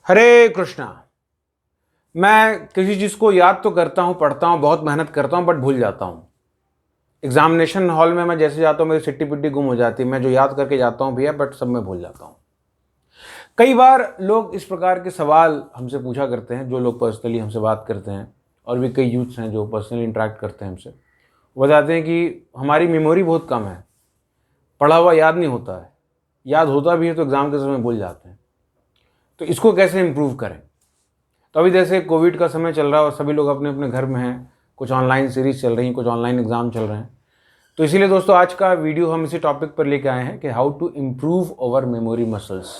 हरे कृष्णा। मैं किसी चीज़ को याद तो करता हूँ, पढ़ता हूँ, बहुत मेहनत करता हूँ, बट भूल जाता हूँ। एग्जामिनेशन हॉल में मैं जैसे जाता हूँ मेरी सिट्टी पिट्टी गुम हो जाती है। मैं जो याद करके जाता हूँ भैया, बट सब मैं भूल जाता हूँ। कई बार लोग इस प्रकार के सवाल हमसे पूछा करते हैं, जो लोग पर्सनली हमसे बात करते हैं, और भी कई यूथ्स हैं जो पर्सनली इंटरेक्ट करते हैं हमसे। वो बताते हैं कि हमारी मेमोरी बहुत कम है, पढ़ा हुआ याद नहीं होता है, याद होता भी है तो एग्ज़ाम के समय भूल जाते हैं। तो इसको कैसे इम्प्रूव करें? तो अभी जैसे कोविड का समय चल रहा है और सभी लोग अपने अपने घर में हैं, कुछ ऑनलाइन सीरीज चल रही हैं, कुछ ऑनलाइन एग्ज़ाम चल रहे हैं। तो इसीलिए दोस्तों आज का वीडियो हम इसी टॉपिक पर लेके आए हैं कि how to improve our memory muscles,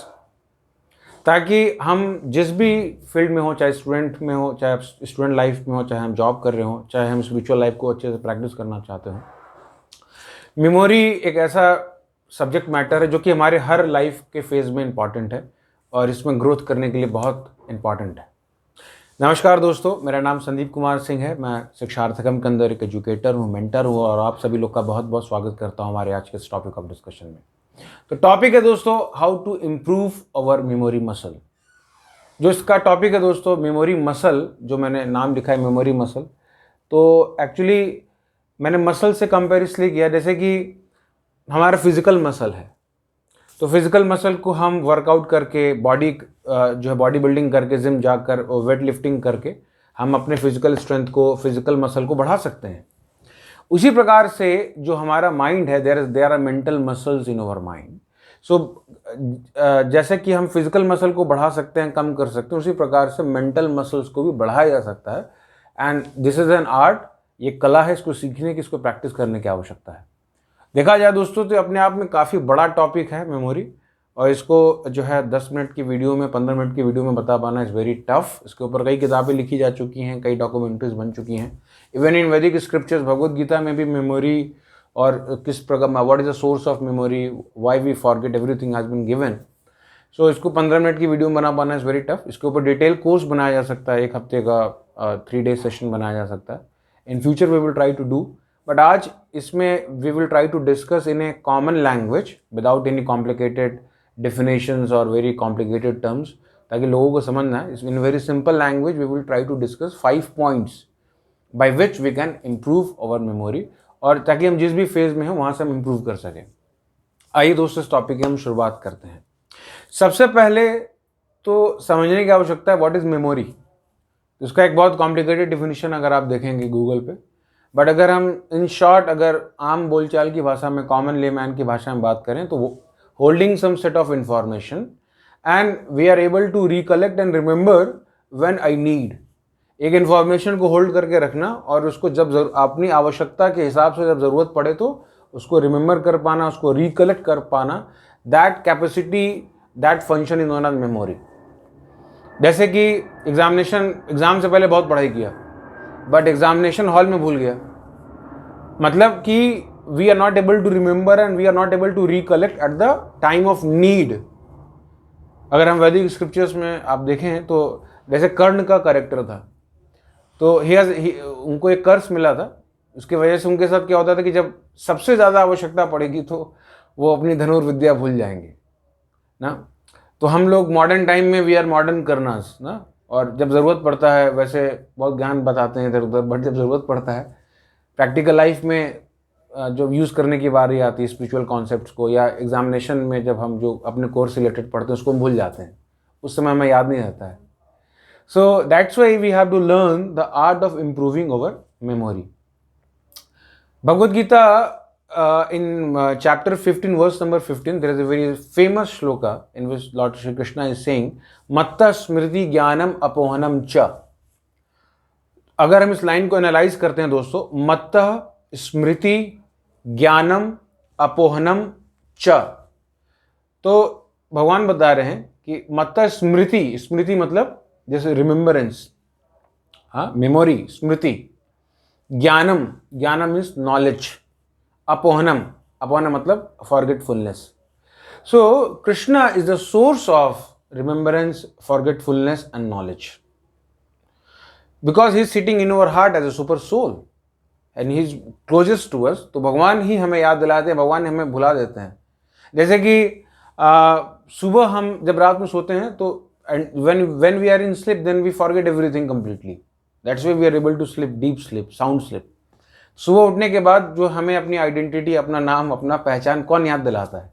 ताकि हम जिस भी फील्ड में हो, चाहे स्टूडेंट में हो, चाहे स्टूडेंट लाइफ में हो, चाहे हम जॉब कर रहे हो, चाहे हम स्पिरिचुअल लाइफ को अच्छे से प्रैक्टिस करना चाहते हो, मेमोरी एक ऐसा सब्जेक्ट मैटर है जो कि हमारे हर लाइफ के फेज़ में इम्पॉर्टेंट है और इसमें ग्रोथ करने के लिए बहुत इम्पॉर्टेंट है। नमस्कार दोस्तों, मेरा नाम संदीप कुमार सिंह है। मैं शिक्षार्थकम के अंदर एक एजुकेटर हूँ, मेंटर हूँ, और आप सभी लोग का बहुत बहुत स्वागत करता हूँ हमारे आज के इस टॉपिक ऑफ डिस्कशन में। तो टॉपिक है दोस्तों, how to improve our memory muscle. जो इसका टॉपिक है दोस्तों, मेमोरी मसल, जो मैंने नाम लिखा है मेमोरी मसल, तो एक्चुअली मैंने मसल से कंपेयर इसलिए किया जैसे कि हमारा फिजिकल मसल है। तो फिजिकल मसल को हम वर्कआउट करके, बॉडी जो है बॉडी बिल्डिंग करके, जिम जाकर और वेट लिफ्टिंग करके हम अपने फिजिकल स्ट्रेंथ को, फिजिकल मसल को बढ़ा सकते हैं। उसी प्रकार से जो हमारा माइंड है, there are mental muscles in our mind. So जैसे कि हम फिजिकल मसल को बढ़ा सकते हैं, कम कर सकते हैं, उसी प्रकार से मेंटल मसल्स को भी बढ़ाया जा सकता है। And this is an art, ये कला है, इसको सीखने की, इसको प्रैक्टिस करने की आवश्यकता है। देखा जाए दोस्तों तो अपने आप में काफ़ी बड़ा टॉपिक है मेमोरी, और इसको जो है 10 मिनट की वीडियो में, 15 मिनट की वीडियो में बता पाना इज़ वेरी टफ। इसके ऊपर कई किताबें लिखी जा चुकी हैं, कई डॉक्यूमेंट्रीज बन चुकी हैं। इवन इन वैदिक स्क्रिप्चर्स, भगवद गीता में भी मेमोरी और किस प्रकार, what is the source of memory, why we forget everything has been given. So इसको 15 मिनट की वीडियो में बना पाना इज़ वेरी टफ। इसके ऊपर डिटेल कोर्स बनाया जा सकता है, 1 हफ्ते का 3 डे सेशन बनाया जा सकता है। In future we will try to do, but आज इसमें we will try to discuss in a common language without any complicated definitions और very complicated terms, ताकि लोगों को समझना है। In very simple language we will try to discuss 5 points by which we can improve our memory, और ताकि हम जिस भी फेज में हो वहाँ से हम इम्प्रूव कर सकें। आइए दोस्तों, इस टॉपिक की हम शुरुआत करते हैं। सबसे पहले तो समझने की आवश्यकता है व्हाट इज़ मेमोरी। इसका एक बहुत कॉम्प्लिकेटेड डिफिनीशन अगर आप देखेंगे गूगल पे, बट अगर हम इन शॉर्ट, अगर आम बोलचाल की भाषा में, कॉमन लेमैन की भाषा में बात करें, तो वो holding some set of information and we are able to recollect and remember when I need। एक इन्फॉर्मेशन को होल्ड करके रखना और उसको जब अपनी आवश्यकता के हिसाब से जब ज़रूरत पड़े तो उसको रिमेंबर कर पाना, उसको रिकलेक्ट कर पाना, that capacity, that function is known as memory. जैसे कि एग्जाम से पहले बहुत पढ़ाई किया, बट एग्जामिनेशन हॉल में भूल गया, मतलब कि we are not able to remember and we are not able to recollect at the time of need। अगर हम वैदिक स्क्रिप्चर्स में आप देखें तो जैसे कर्ण का कैरेक्टर था, तो उनको एक कर्स मिला था। उसकी वजह से उनके साथ क्या होता था कि जब सबसे ज़्यादा आवश्यकता पड़ेगी तो वो अपनी धनुर्विद्या भूल जाएंगे ना। तो हम लोग मॉडर्न टाइम में वी आर मॉडर्न कर्नर्स ना, और जब ज़रूरत पड़ता है, वैसे बहुत ज्ञान बताते हैं इधर उधर, बट जब ज़रूरत पड़ता है प्रैक्टिकल लाइफ में, जो यूज़ करने की बारी आती है स्पिरिचुअल कॉन्सेप्ट्स को, या एग्जामिनेशन में जब हम जो अपने कोर्स रिलेटेड पढ़ते हैं उसको हम भूल जाते हैं, उस समय हमें याद नहीं रहता है। So that's why we have to learn the art of improving our memory. Bhagavad Gita in chapter 15 verse number 15 there is a very famous shloka in which lord Shri Krishna is saying मत्त स्मृति ज्ञानम अपोहनम च। अगर हम इस लाइन को एनालाइज करते हैं दोस्तों, मत्त स्मृति ज्ञानम अपोहनम च, तो भगवान बता रहे हैं कि मत्त स्मृति, स्मृति मतलब जैसे रिमेम्बरेंस, हाँ, मेमोरी, स्मृति, ज्ञानम, ज्ञानम इज नॉलेज, अपोहनम, अपोहनम मतलब forgetfulness. So Krishna is the source of remembrance, forgetfulness and knowledge, because he is sitting in our heart as a super soul and he is closest to us. तो भगवान ही हमें याद दिलाते हैं, भगवान हमें भुला देते हैं। जैसे कि सुबह हम जब रात में सोते हैं तो and when we are in sleep, then we forget everything completely. That's why we are able to sleep deep sleep, sound sleep. सुबह उठने के बाद जो हमें अपनी आइडेंटिटी, अपना नाम, अपना पहचान कौन याद दिलाता है?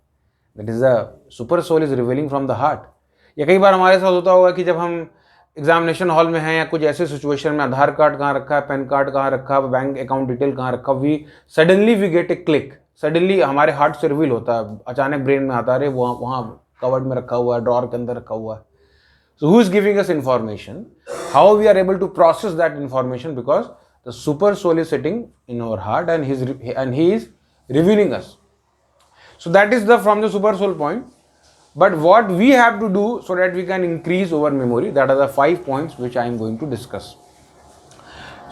That is the super soul is revealing from the heart. या कई बार हमारे साथ होता होगा कि जब हम एग्जामिनेशन हॉल में हैं या कुछ ऐसे सिचुएशन में, आधार कार्ड कहाँ रखा है, पैन कार्ड कहाँ रखा है, बैंक अकाउंट डिटेल कहाँ रखा, we get a click. Suddenly हमारे हार्ट से रिवील होता है, अचानक ब्रेन में आता है, अरे वहाँ कवर्ड में रखा हुआ है, ड्रॉर के अंदर रखा हुआ है. So who is giving us information? How we are able to process that information? Because the super soul is sitting in our heart and he is revealing us. So that is from the super soul point. But what we have to do so that we can increase our memory, that are the 5 points which I am going to discuss.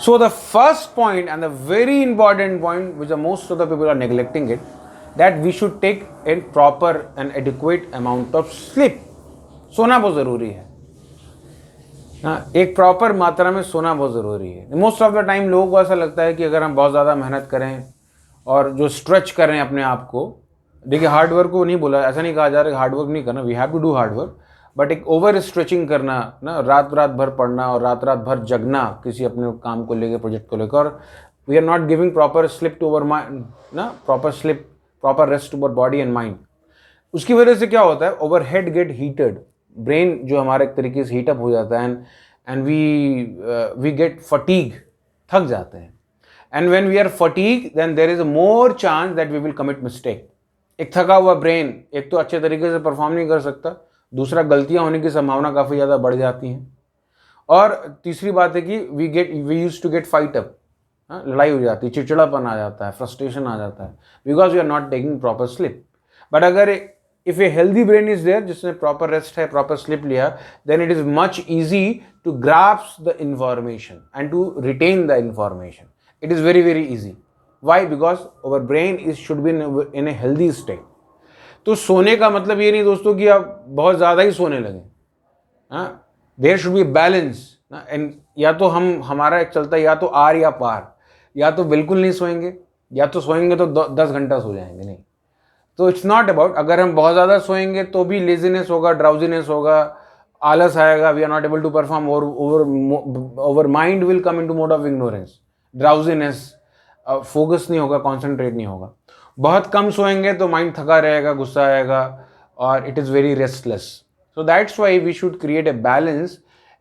So the first point and the very important point, which the most of the people are neglecting it, that we should take a proper and adequate amount of sleep. सोना बहुत ज़रूरी है. एक proper मात्रा में सोना बहुत ज़रूरी है. मोस्ट ऑफ द टाइम लोगों को ऐसा लगता है कि अगर हम बहुत ज़्यादा मेहनत करें और जो स्ट्रेच करें अपने आप को, देखिए हार्ड वर्क को नहीं बोला, ऐसा नहीं कहा जा रहा है हार्ड वर्क नहीं करना, we have to do hard work, but एक ओवर स्ट्रेचिंग करना ना, रात भर पढ़ना और रात भर जगना किसी अपने काम को लेकर, प्रोजेक्ट को लेकर, और we are not giving proper sleep to our mind ना, proper sleep, proper rest to our body and mind. उसकी वजह से क्या होता है, over head get heated, brain जो हमारे एक तरीके से हीटअप हो जाता है, एंड वी गेट फटीग, थक जाते हैं. And when we are fatigue then there is a more chance that we will commit mistake. एक थका हुआ ब्रेन एक तो अच्छे तरीके से परफॉर्म नहीं कर सकता, दूसरा गलतियां होने की संभावना काफ़ी ज़्यादा बढ़ जाती हैं, और तीसरी बात है कि we use to get fight up, लड़ाई हो जाती है, चिड़चिड़ापन आ जाता है, फ्रस्ट्रेशन आ जाता है, because we are not taking proper sleep. But अगर if a healthy brain is there, जिसने प्रॉपर रेस्ट है, प्रॉपर स्लिप लिया, then it is much easy to grasp the information and to retain the information. It is very very easy. Why? Because our brain should be in a healthy state. तो सोने का मतलब ये नहीं दोस्तों कि आप बहुत ज़्यादा ही सोने लगे. There should be balance. And या तो हमारा एक चलता है या तो आर या पार, या तो बिल्कुल नहीं सोएंगे, या तो सोएंगे तो 10 घंटा सो जाएंगे. नहीं, तो इट्स नॉट अबाउट, अगर हम बहुत ज़्यादा सोएंगे तो भी लेजीनेस होगा, ड्राउजीनेस होगा, आलस आएगा, we are not able to perform, our mind will come in to mode of ignorance, drowsiness, focus नहीं होगा, कॉन्सेंट्रेट नहीं होगा. बहुत कम सोएंगे तो माइंड थका रहेगा, गुस्सा आएगा, और it is very restless. So that's why we should create a balance.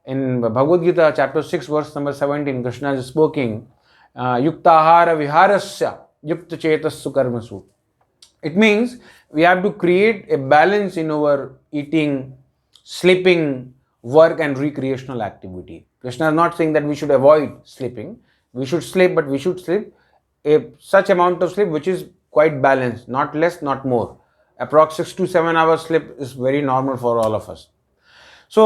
In Bhagavad Gita chapter 6 verse number 17, Krishna is speaking युक्ताहार विहारस्य युक्त चेतस्सु कर्मसु. It means we have to create a balance in our eating, sleeping, work and recreational activity. Krishna is not saying that we should avoid sleeping. We should sleep, but we should sleep such amount of sleep which is quite balanced, not less, not more. Approx 6 to 7 hours sleep is very normal for all of us. So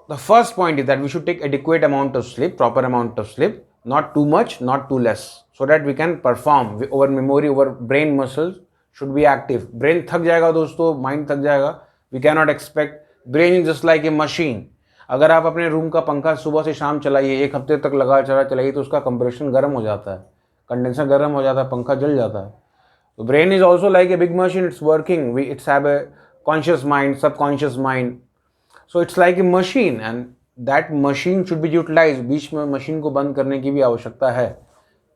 the first point is that we should take adequate amount of sleep, proper amount of sleep, not too much, not too less, so that we can perform. Our memory, our brain muscles should be active. Brain थक जाएगा दोस्तों, mind थक जाएगा. We cannot expect. Brain is just like a machine. अगर आप अपने room का पंखा सुबह से शाम चलाइए, 1 हफ्ते तक लगा चलाइए, तो उसका कंप्रेशन गर्म हो जाता है, कंडेंसर गर्म हो जाता है, पंखा जल जाता है. तो brain is also like a big machine. It's working, it's have a conscious mind, subconscious mind. So it's like a machine and that machine should be utilise. बीच में मशीन को बंद करने की भी आवश्यकता है.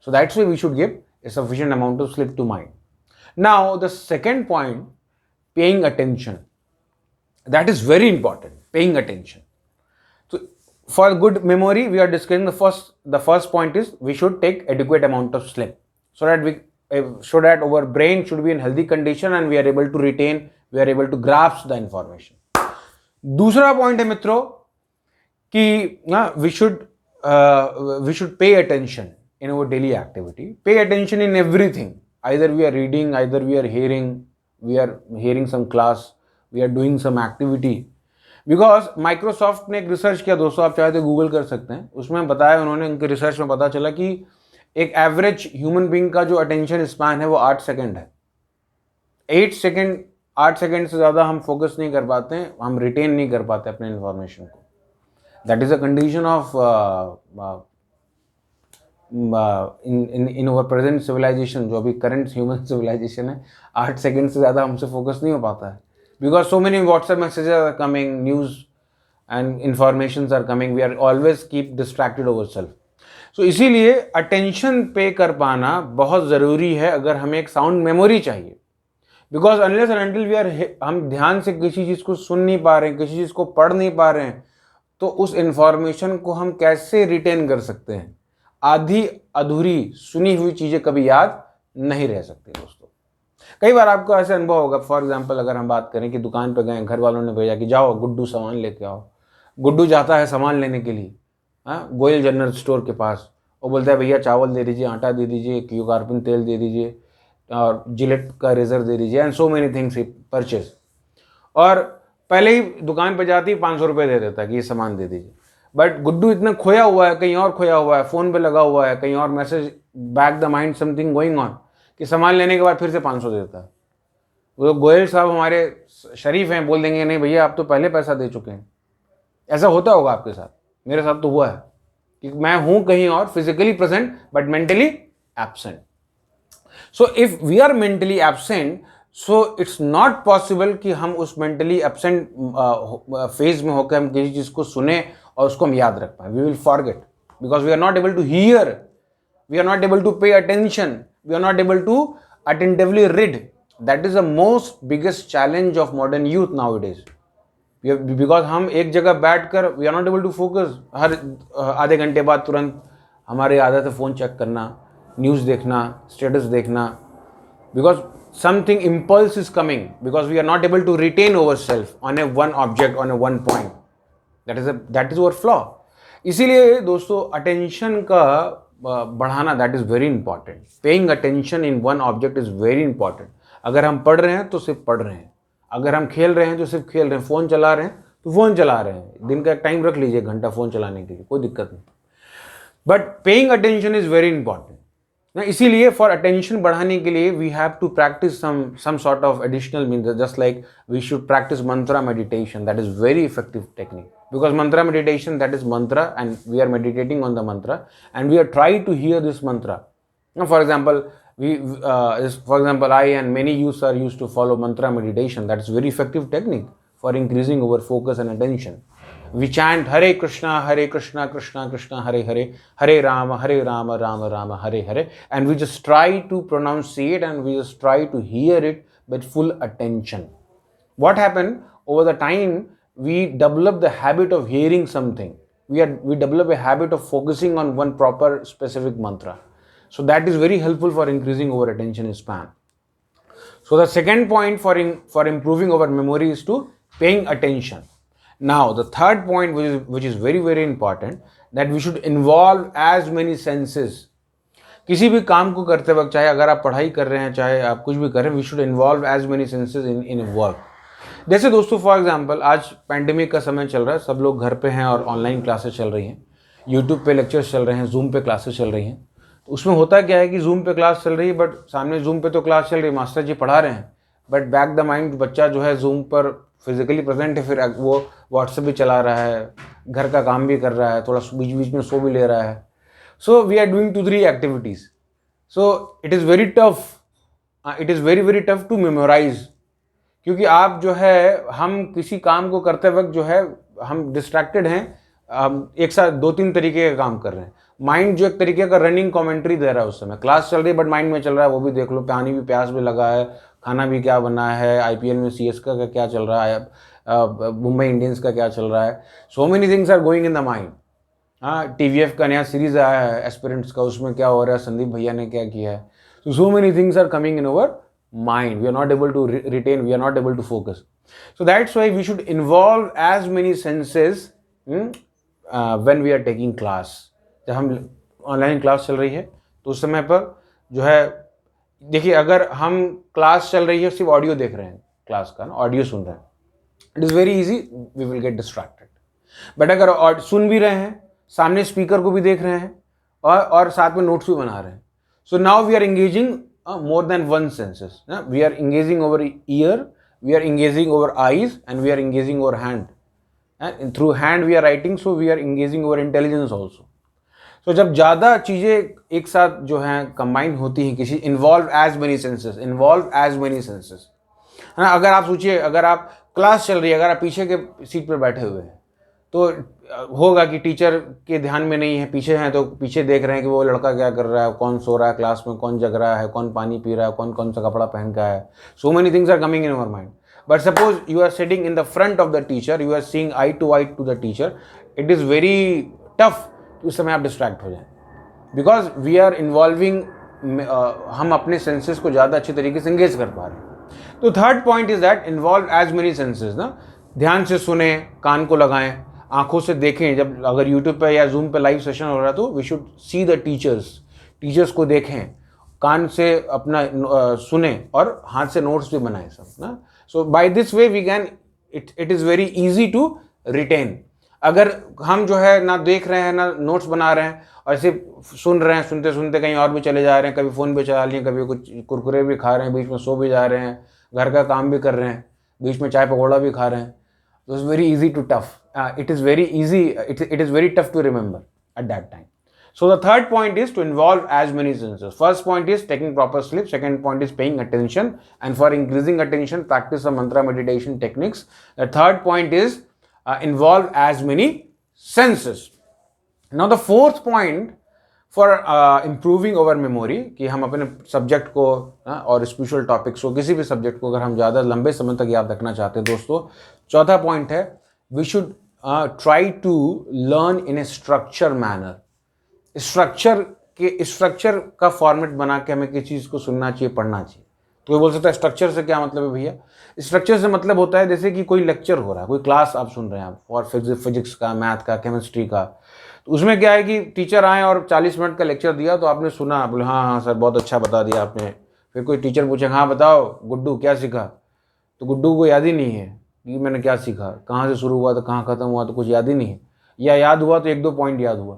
So that's why we should give a sufficient amount of sleep to mind. Now the second point, paying attention. That is very important, paying attention. So for good memory, we are discussing the first point is we should take adequate amount of sleep so that our brain should be in healthy condition and we are able to retain, we are able to grasp the information. दूसरा point है मित्रों कि we should pay attention in our daily activity. Pay attention in everything. Either we are reading, either we are hearing some class, we are doing some activity. Because Microsoft ने एक research किया दोस्तों, आप चाहे तो गूगल कर सकते हैं. उसमें बताया उन्होंने, उनके रिसर्च में पता चला कि एक एवरेज ह्यूमन बीइंग का जो अटेंशन स्पैन है वो 8 सेकेंड है. 8 सेकेंड से ज़्यादा हम फोकस नहीं कर पाते हैं, हम रिटेन नहीं कर पाते अपने इन्फॉर्मेशन को. That is a condition of in our present civilization. जो अभी करंट ह्यूमन सिविलाइजेशन है, 8 सेकेंड से ज़्यादा हमसे फोकस नहीं हो पाता है. Because so many WhatsApp messages are coming, news and informations are coming, we are always keep distracted ourselves. So इसीलिए अटेंशन पे कर पाना बहुत ज़रूरी है अगर हमें एक साउंड मेमोरी चाहिए. Because unless and until we are, हम ध्यान से किसी चीज़ को सुन नहीं पा रहे हैं, किसी चीज़ को पढ़ नहीं पा रहे हैं, तो उस इंफॉर्मेशन को हम कैसे रिटेन कर सकते हैं. आधी अधूरी सुनी हुई चीज़ें कभी याद नहीं रह सकती दोस्तों. कई बार आपको ऐसे अनुभव होगा, फॉर एग्जांपल अगर हम बात करें कि दुकान पे गए, घर वालों ने भेजा कि जाओ गुड्डू सामान लेके आओ. गुड्डू जाता है सामान लेने के लिए गोयल जनरल स्टोर के पास, वो बोलता है भैया चावल दे दीजिए, आटा दे दीजिए, क्यूकार्पिन तेल दे दीजिए और जिलेट का रेजर दे दीजिए, and so many things he purchase. और पहले ही दुकान पे जाती 500 रुपये दे देता है कि ये सामान दे दीजिए. बट गुड्डू इतना खोया हुआ है, कहीं और खोया हुआ है, फ़ोन पे लगा हुआ है, कहीं और message back the mind something going on, कि सामान लेने के बाद फिर से 500 देता है. वो गोयल साहब हमारे शरीफ हैं, बोल देंगे नहीं भैया आप तो पहले पैसा दे चुके हैं. ऐसा होता होगा आपके साथ, मेरे साथ तो हुआ है कि मैं हूं कहीं और physically present but mentally absent. So if we are mentally absent, so it's not possible कि हम उस मेंटली एब्सेंट फेज में होकर हम किसी चीज़ को सुने और उसको हम याद रख पाए. We will forget because we are not able to hear, we are not able to pay attention, we are not able to attentively read. That is the most biggest challenge of modern youth now it is. Because हम एक जगह बैठ कर we are not able to focus. हर आधे घंटे बाद तुरंत हमारी आदत है फ़ोन चेक करना, न्यूज़ देखना, स्टेटस देखना, because something impulse is coming, because we are not able to retain our self on a one object, on a one point. That is our flaw. इसीलिए दोस्तों अटेंशन का बढ़ाना that is very important. Paying attention in one object is very important. अगर हम पढ़ रहे हैं तो सिर्फ पढ़ रहे हैं, अगर हम खेल रहे हैं तो सिर्फ खेल रहे हैं, फ़ोन चला रहे हैं तो फ़ोन चला रहे हैं. दिन का एक टाइम रख लीजिए, घंटा फ़ोन चलाने के लिए, कोई दिक्कत नहीं. But paying attention is very important. इसीलिए फॉर अटेंशन बढ़ाने के लिए we have to practice some sort of additional means, just like we should practice mantra meditation. That is very effective technique because mantra meditation, that is mantra, and we are meditating on the mantra and we are trying to hear this mantra. Now for example, I and many youths are used to follow mantra meditation. That is very effective technique for increasing our focus and attention. We chant Hare Krishna Krishna Krishna Hare Hare, Hare Rama Rama Rama Hare Hare, and we just try to pronunciate and we just try to hear it with full attention. What happened over the time, we develop the habit of hearing something. We develop a habit of focusing on one proper specific mantra. So that is very helpful for increasing our attention span. So the second point for improving our memory is to paying attention. Now the third point, which is very very important, that we should involve as many senses. किसी भी काम को करते वक्त, चाहे अगर आप पढ़ाई कर रहे हैं, चाहे आप कुछ भी कर रहे हैं, we should involve as many senses in work. जैसे दोस्तों फॉर एग्जांपल आज पैंडेमिक का समय चल रहा है, सब लोग घर पे हैं और ऑनलाइन क्लासेस चल रही हैं, यूट्यूब पे लेक्चर्स चल रहे हैं, जूम पे क्लासेस चल रही हैं. तो उसमें होता क्या है कि जूम पे क्लास चल रही है, बट सामने जूम पे तो क्लास चल रही है, मास्टर जी पढ़ा रहे हैं, बट बैक द माइंड बच्चा जो है जूम पर फिजिकली प्रेजेंट है, फिर वो व्हाट्सएप भी चला रहा है, घर का काम भी कर रहा है, थोड़ा बीच बीच में सो भी ले रहा है. So we are doing 2-3 activities. So it is very tough, it is very very tough to memorize. क्योंकि आप जो है, हम किसी काम को करते वक्त जो है हम डिस्ट्रैक्टेड हैं, एक साथ 2-3 तरीके का काम कर रहे हैं. माइंड जो एक तरीके का रनिंग कमेंट्री दे रहा है, उस समय क्लास चल रही है बट माइंड में चल रहा है, वो भी देख लो, पानी भी प्यास भी लगा है, खाना भी क्या बना है, आईपीएल में सीएसके का क्या चल रहा है, मुंबई इंडियंस का क्या चल रहा है. So many things are going in the mind. हाँ, टीवीएफ का नया सीरीज आया है एस्पिरेंट्स का, उसमें क्या हो रहा है, संदीप भैया ने क्या किया है. So many things are coming in our mind. We are not able to retain, we are not able to focus. So that's why we should involve as many senses when we are taking class. जब हम online class चल रही है तो उस समय पर जो है, देखिए अगर हम क्लास चल रही है सिर्फ ऑडियो देख रहे हैं, क्लास का ना ऑडियो सुन रहे हैं, it is very easy, we will get distracted. But अगर सुन भी रहे हैं, सामने स्पीकर को भी देख रहे हैं और साथ में नोट्स भी बना रहे हैं, so now we are engaging more than one senses. We are engaging over ear, we are engaging over eyes, and we are engaging over hand. And through hand we are writing, so we are engaging over intelligence also. So जब ज़्यादा चीज़ें एक साथ जो हैं combine होती हैं, किसी involve as many senses, involve as many senses, है ना. अगर आप सोचिए, अगर आप क्लास चल रही है, अगर आप पीछे के सीट पर बैठे हुए हैं तो होगा कि टीचर के ध्यान में नहीं है, पीछे हैं तो पीछे देख रहे हैं कि वो लड़का क्या कर रहा है, कौन सो रहा है क्लास में, कौन जग रहा है, कौन पानी पी रहा है, कौन कौन सा कपड़ा पहन का है. So many things are coming in our mind. But suppose you are sitting in the front of the teacher, you are seeing eye to the teacher, it is very tough. उस समय आप डिस्ट्रैक्ट हो जाए, because we are involving, हम अपने senses को ज़्यादा अच्छी तरीके से इंगेज कर पा रहे हैं. तो third point is that involve as many senses ना. ध्यान से सुने, कान को लगाएं, आंखों से देखें. जब अगर यूट्यूब पे या जूम पे लाइव सेशन हो रहा है तो we should see the teachers को देखें, कान से अपना सुने और हाथ से नोट्स भी बनाएं सब ना. So by this way we can, it is very easy to retain. अगर हम जो है ना देख रहे हैं ना नोट्स बना रहे हैं और ऐसे सुन रहे हैं, सुनते सुनते कहीं और भी चले जा रहे हैं, कभी फ़ोन भी चला लिए, कभी कुछ कुरकुरे भी खा रहे हैं, बीच में सो भी जा रहे हैं, घर का काम भी कर रहे हैं, बीच में चाय पकौड़ा भी खा रहे हैं, तो it's very easy to tough. It is very easy, it is very tough to remember at that time. So the third point is to involve as many senses. First point is taking proper sleep. Second point is paying attention. And for increasing attention, practice some mantra meditation techniques. The third point is involve as many senses. Now the fourth point for improving our memory, कि हम अपने subject को और spiritual topics को, किसी भी subject को अगर हम ज़्यादा लंबे समय तक याद रखना चाहते हैं दोस्तों, चौथा पॉइंट है we should try to learn in a structure manner. Structure का फॉर्मेट बना के हमें किसी चीज़ को सुनना चाहिए, पढ़ना चाहिए. तो ये बोल सकता है स्ट्रक्चर से क्या मतलब है भैया? स्ट्रक्चर से मतलब होता है जैसे कि कोई लेक्चर हो रहा है, कोई क्लास आप सुन रहे हैं आप, और फिजिक्स का, मैथ का, केमिस्ट्री का. तो उसमें क्या है कि टीचर आए और 40 मिनट का लेक्चर दिया तो आपने सुना, बोले हाँ हाँ सर बहुत अच्छा बता दिया आपने. फिर कोई टीचर पूछे हाँ बताओ गुड्डू क्या सीखा, तो गुड्डू को याद ही नहीं है कि मैंने क्या सीखा, कहाँ से शुरू हुआ तो कहाँ ख़त्म हुआ, तो कुछ याद ही नहीं है, या याद हुआ तो 1-2 पॉइंट याद हुआ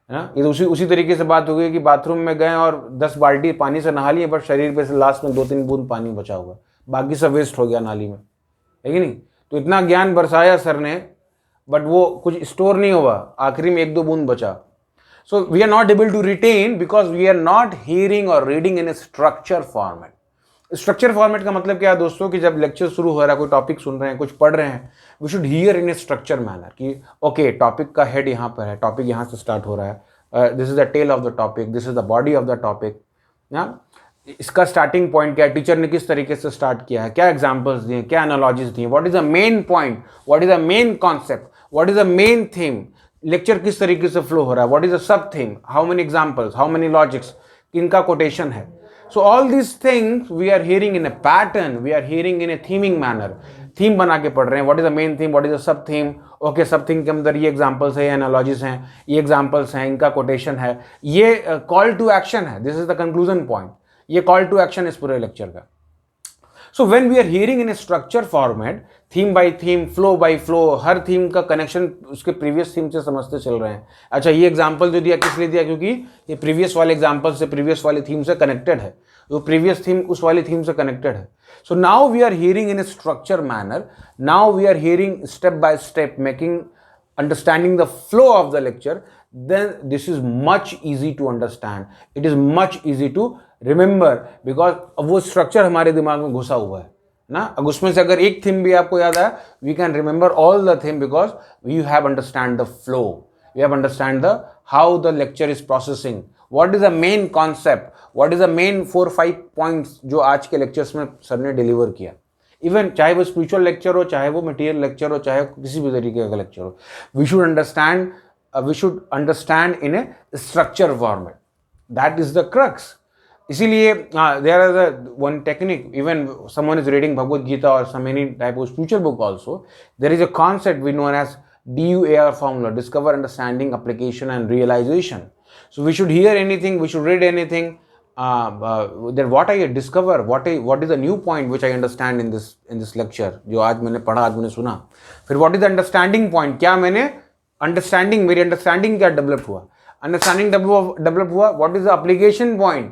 है ना. ये तो उसी तरीके से बात हो गई कि बाथरूम में गए और 10 बाल्टी पानी से नहा लिए, बट शरीर पे से लास्ट में 2-3 बूंद पानी बचा हुआ, बाकी सब वेस्ट हो गया नाली में, है कि नहीं. तो इतना ज्ञान बरसाया सर ने, बट वो कुछ स्टोर नहीं हुआ, आखिरी में 1-2 बूंद बचा. So we are not able to retain because we are not hearing और reading in a structure format. Structure format का मतलब क्या है दोस्तों, कि जब लेक्चर शुरू हो रहा है, कोई टॉपिक सुन रहे हैं, कुछ पढ़ रहे हैं, we should hear in a structure manner कि ओके टॉपिक का हेड यहाँ पर है, टॉपिक यहाँ से स्टार्ट हो रहा है, this is the tail of the topic, this is the body of the topic. इसका स्टार्टिंग पॉइंट क्या है, टीचर ने किस तरीके से स्टार्ट किया है, क्या एग्जाम्पल्स दिए, क्या एनालॉजीज दिए, what is the main point, what is the main concept, what is the main theme, lecture किस तरीके से फ्लो हो रहा है, what is the sub theme, how many examples, how many logics, किनका कोटेशन है. So all these things we are hearing in a pattern, we are hearing in a theming manner. Theme बना के पढ़ रहे हैं, what is the main theme, what is the sub theme, okay सब theme के अंदर ये एग्जाम्पल्स है, ये एनालॉजीज हैं, ये एग्जाम्पल्स हैं, इनका कोटेशन है, ये कॉल टू एक्शन है, this is the conclusion point, ये कॉल टू एक्शन इस पूरे लेक्चर का. So when we are hearing in a structure format, theme by theme, flow by flow, हर थीम का कनेक्शन उसके प्रीवियस थीम से समझते चल रहे हैं. अच्छा ये एग्जांपल जो दिया किस लिए दिया, क्योंकि ये प्रीवियस वाले एग्जांपल से, प्रीवियस वाली थीम से कनेक्टेड है, जो प्रीवियस थीम उस वाली थीम से कनेक्टेड है. So now we are hearing in a structure manner, now we are hearing step by step, making understanding the flow of the lecture, then this is much easy to understand, it is much easy to remember, because वो structure हमारे दिमाग में घुसा हुआ है ना. अब उसमें से अगर एक थीम भी आपको याद आया, we can remember all the theme because we have understand the flow, we have understand the how the lecture is processing, what is the main concept, what is the main 4-5 points जो आज के lectures में sir ने deliver किया. Even चाहे वो spiritual lecture हो, चाहे वो मटेरियल लेक्चर हो, चाहे किसी भी तरीके का लेक्चर हो, we should understand in a structure format, that is the crux. इसीलिए there is one technique, even someone is reading Bhagavad Gita और some any type of spiritual book also, there is a concept we known as DUAR formula, discover, understanding, application and realization. So we should hear anything, we should read anything, then what I discover, what is the new point which I understand in this lecture, जो आज मैंने पढ़ा, आज मैंने सुना. फिर what is the understanding point, क्या मैंने understanding, मेरी understanding क्या develop हुआ, understanding develop हुआ, what is the application point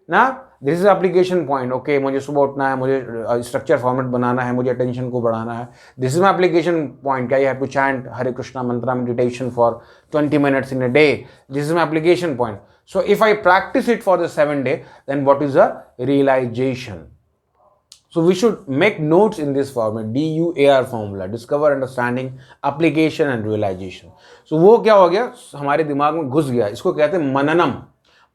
ना, this is the application point. okay मुझे सुबह उठना है, मुझे structure format बनाना है, मुझे attention को बढ़ाना है, this is my application point. क्या I have to chant Hare Krishna mantra meditation for 20 minutes in a day, this is my application point. So if I practice it for the 7 days, then what is the realization? So we should make notes in this format, DUAR formula, discover, understanding, application and realization. So वो क्या हो गया, हमारे दिमाग में घुस गया. इसको कहते हैं मननम.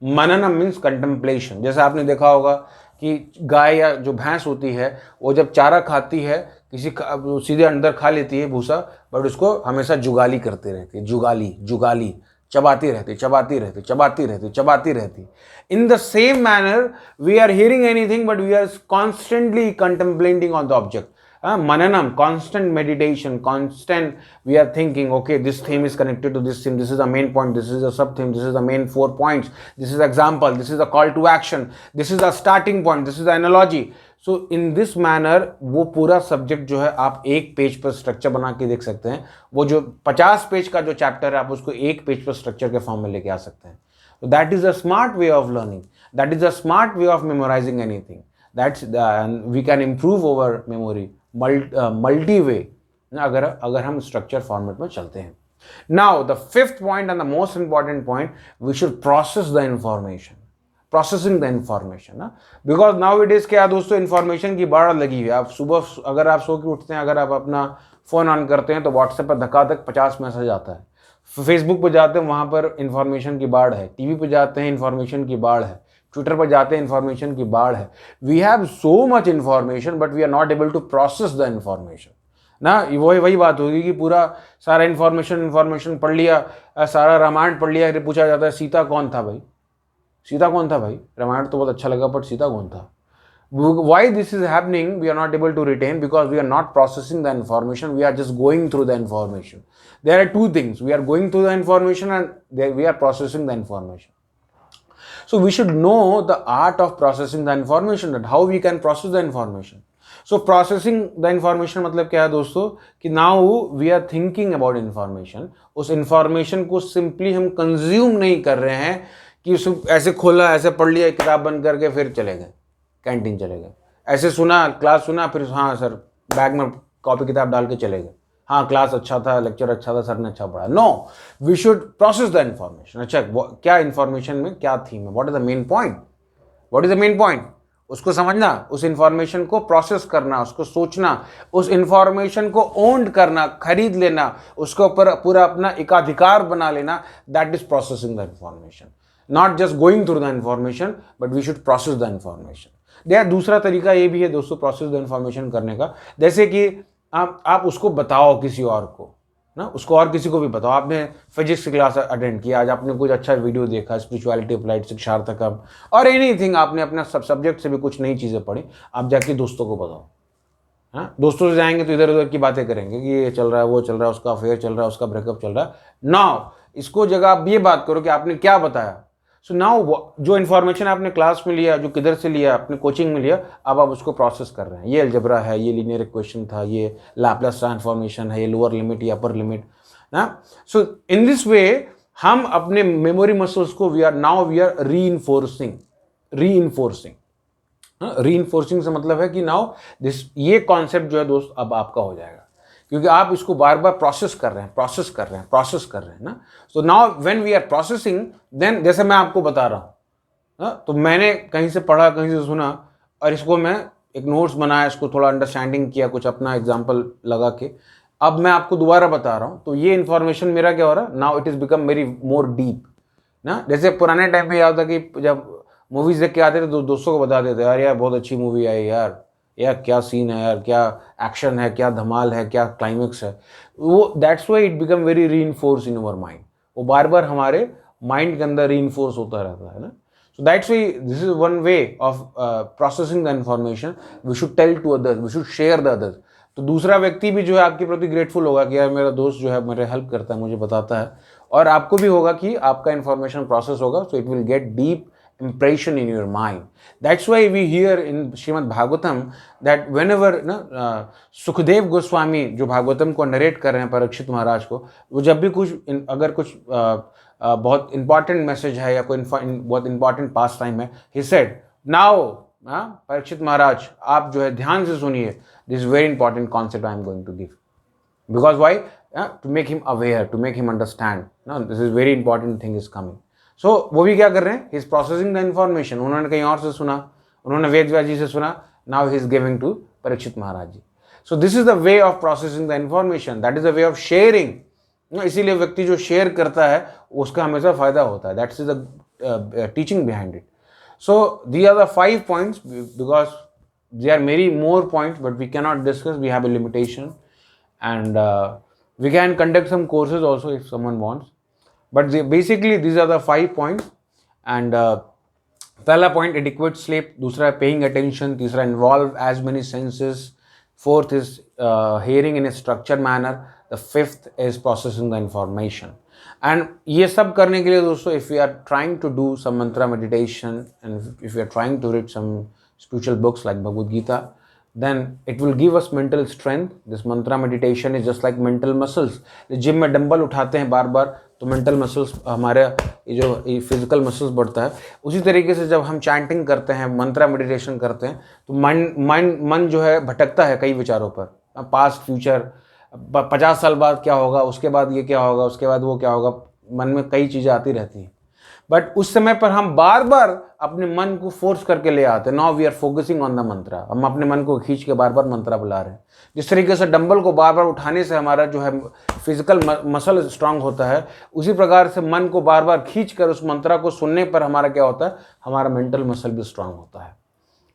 मननम मीन्स कंटेम्पलेशन. जैसे आपने देखा होगा कि गाय या जो भैंस होती है वो जब चारा खाती है सीधे अंदर खा लेती है भूसा, बट उसको हमेशा जुगाली करते रहती है. जुगाली जुगाली चबाती रहती चबाती रहती चबाती रहती चबाती रहती. In the same manner, we are hearing anything, but we are constantly contemplating on the object. Mananam, constant meditation, constant, we are thinking, okay, this theme is connected to this theme, this is the main point, this is a sub theme, this is the main 4 points, this is example, this is a call to action, this is the starting point, this is the analogy. So in this manner वो पूरा subject जो है आप एक page पर structure बना के देख सकते हैं. वो जो 50 पेज का जो चैप्टर है आप उसको एक पेज पर स्ट्रक्चर के फॉर्म में लेके आ सकते हैं. So that is a smart way of learning. That is a smart way of memorizing anything. And we can improve our memory multi way अगर हम structure format में चलते हैं. Now the fifth point and the most important point, we should process the information. Processing the information. Because nowadays क्या दोस्तों, information की बाढ़ लगी हुई है. आप सुबह अगर आप सो के उठते हैं, अगर आप अपना फ़ोन ऑन करते हैं तो व्हाट्सएप पर धक्का-धक 50 मैसेज आता है. फेसबुक पर जाते हैं, वहाँ पर इन्फॉर्मेशन की बाढ़ है. टीवी पर जाते हैं, इन्फॉर्मेशन की बाढ़ है. ट्विटर पर जाते हैं, इन्फॉर्मेशन की बाढ़ है. We have so much information but we are not able to process the information ना. वही बात होगी कि पूरा सारा इन्फॉर्मेशन पढ़ लिया, सारा रामायण पढ़ लिया, फिर पूछा जाता है सीता कौन था भाई. सीता कौन था भाई? रामायण तो बहुत अच्छा लगा बट सीता कौन था? Why this is happening? We are not able to retain because we are not processing the information. We are just going through the information. There are two things. We are going through the information and we are processing the information. So we should know the art of processing the information, that how we can process the information. So processing the information मतलब क्या है दोस्तों कि now we are thinking about information. उस information को simply हम consume नहीं कर रहे हैं कि ऐसे खोला, ऐसे पढ़ लिया, किताब बंद करके फिर चले गए, कैंटीन चले गए. ऐसे सुना, क्लास सुना, फिर हाँ सर बैग में कॉपी किताब डाल के चले गए. हाँ क्लास अच्छा था, लेक्चर अच्छा था, सर ने अच्छा पढ़ा. No, we should process the information. अच्छा क्या इन्फॉर्मेशन में क्या थीम है, what is the main point, what is the main point, उसको समझना, उस इन्फॉर्मेशन को प्रोसेस करना, उसको सोचना, उस इन्फॉर्मेशन को ओन करना, खरीद लेना, उसके ऊपर पूरा अपना एकाधिकार बना लेना. That is processing the information. Not just going through the information but we should process the information. दूसरा तरीका ये भी है दोस्तों प्रोसेस द इन्फॉर्मेशन करने का. जैसे कि आप उसको बताओ किसी और को ना, उसको और किसी को भी बताओ. आपने फिजिक्स की क्लास अटेंड किया, आज आपने कुछ अच्छा वीडियो देखा, स्पिरिचुअलिटी अप्लाइड, शिक्षार्थकम और एनीथिंग, आपने अपना सब सब्जेक्ट से भी कुछ नई चीज़ें पढ़ी, आप जाके दोस्तों को बताओ. हाँ, दोस्तों से जाएंगे तो इधर उधर की बातें करेंगे कि ये चल रहा है, वो चल रहा है, उसका अफेयर चल रहा है, उसका ब्रेकअप चल रहा है. नाउ इसको जगह आप ये बात करो कि आपने क्या बताया. सो नाउ जो इन्फॉर्मेशन आपने क्लास में लिया, जो किधर से लिया, अपने कोचिंग में लिया, अब आप उसको प्रोसेस कर रहे हैं. ये अलजेब्रा है, ये लीनियर इक्वेशन था, ये लैप्लेस ट्रांसफॉर्मेशन है, ये लोअर लिमिट या अपर लिमिट ना. सो इन दिस वे हम अपने मेमोरी मसल्स को वी आर रीइंफोर्सिंग. रीइंफोर्सिंग से मतलब है कि नाउ ये कॉन्सेप्ट जो है दोस्त अब आपका हो जाएगा, क्योंकि आप इसको बार बार प्रोसेस कर रहे हैं ना. So now when we are processing, then जैसे मैं आपको बता रहा हूँ, तो मैंने कहीं से पढ़ा, कहीं से सुना, और इसको मैं एक नोट्स बनाया, इसको थोड़ा अंडरस्टैंडिंग किया, कुछ अपना एग्जांपल लगा के अब मैं आपको दोबारा बता रहा हूँ. तो ये इन्फॉर्मेशन मेरा क्या हो रहा है, now it is become very more deep ना. जैसे पुराने टाइम में याद था कि जब मूवीज़ देख के आते थे तो दोस्तों को बता देते, यार बहुत अच्छी मूवी आई यार क्या सीन है यार, क्या एक्शन है, क्या धमाल है, क्या क्लाइमेक्स है. वो that's why it become very reinforce in our mind. वो बार बार हमारे माइंड के अंदर रीइंफोर्स होता रहता है ना. So that's why this is one way of processing the information. We should tell to others, we should share the others. तो दूसरा व्यक्ति भी जो है आपके प्रति ग्रेटफुल होगा कि यार मेरा दोस्त जो है मेरे हेल्प करता है, मुझे बताता है, और आपको भी होगा कि आपका इन्फॉर्मेशन प्रोसेस होगा. So it will get deep impression in your mind. That's why we hear in Srimad Bhagavatam that whenever Sukhdev Goswami जो भागवतम को नरेट कर रहे हैं परीक्षित महाराज को, वो जब भी अगर कुछ बहुत इंपॉर्टेंट मैसेज है या कोई बहुत इंपॉर्टेंट पास टाइम है, he said now परीक्षित महाराज आप जो है ध्यान से सुनिए, this is very important concept I am going to give. Because why? To make him aware, to make him understand. Now this is very important thing is coming. सो वो भी क्या कर रहे हैं, इज प्रोसेसिंग द इन्फॉर्मेशन. उन्होंने कहीं और से सुना, उन्होंने वेद व्यास जी से सुना, now he is giving to Parikshit Maharaj ji. So this is the way of processing the information, that is the way of sharing. इसीलिए व्यक्ति जो शेयर करता है उसका हमेशा फायदा होता है. That's the teaching behind it. So these are the 5 points, because there are many more points, but we cannot discuss. We have a limitation, and we can conduct some courses also if someone wants. But basically these are the 5 points. And पहला point adequate sleep, दूसरा paying attention, तीसरा involve as many senses, fourth is hearing in a structured manner, the fifth is processing the information. And ये सब करने के लिए दोस्तों, if we are trying to do some mantra meditation and if we are trying to read some spiritual books like Bhagavad Gita, then it will give us mental strength. This mantra meditation is just like mental muscles. Gym में dumbbell उठाते हैं बार बार तो mental muscles हमारे ये जो physical muscles बढ़ता है, उसी तरीके से जब हम चैंटिंग करते हैं, मंत्रा मेडिटेशन करते हैं, तो मन जो है भटकता है कई विचारों पर, पास्ट फ्यूचर, 50 साल बाद क्या होगा, उसके बाद ये क्या होगा, उसके बाद वो क्या होगा, मन में कई चीज़ें आती रहती हैं. बट उस समय पर हम बार बार अपने मन को फोर्स करके ले आते हैं. Now we are focusing on the mantra. हम अपने मन को खींच के बार बार मंत्रा बुला रहे हैं. जिस तरीके से डंबल को बार बार उठाने से हमारा जो है फिजिकल मसल स्ट्रांग होता है, उसी प्रकार से मन को बार बार खींच कर उस मंत्रा को सुनने पर हमारा क्या होता है, हमारा मेंटल मसल भी स्ट्रांग होता है.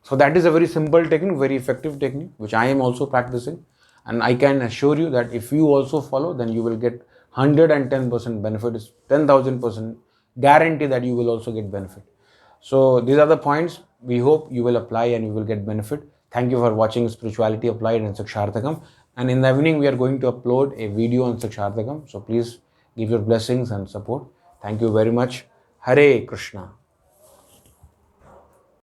So that is a very simple technique, very effective technique, which I am also practising. And I can assure you that if you also follow, then you will get 110% benefit, 10,000% guarantee that you will also get benefit. So these are the points. We hope you will apply and you will get benefit. Thank you for watching Spirituality Applied and Saksharthakam. And in the evening, we are going to upload a video on Saksharthakam. So please give your blessings and support. Thank you very much. Hare Krishna.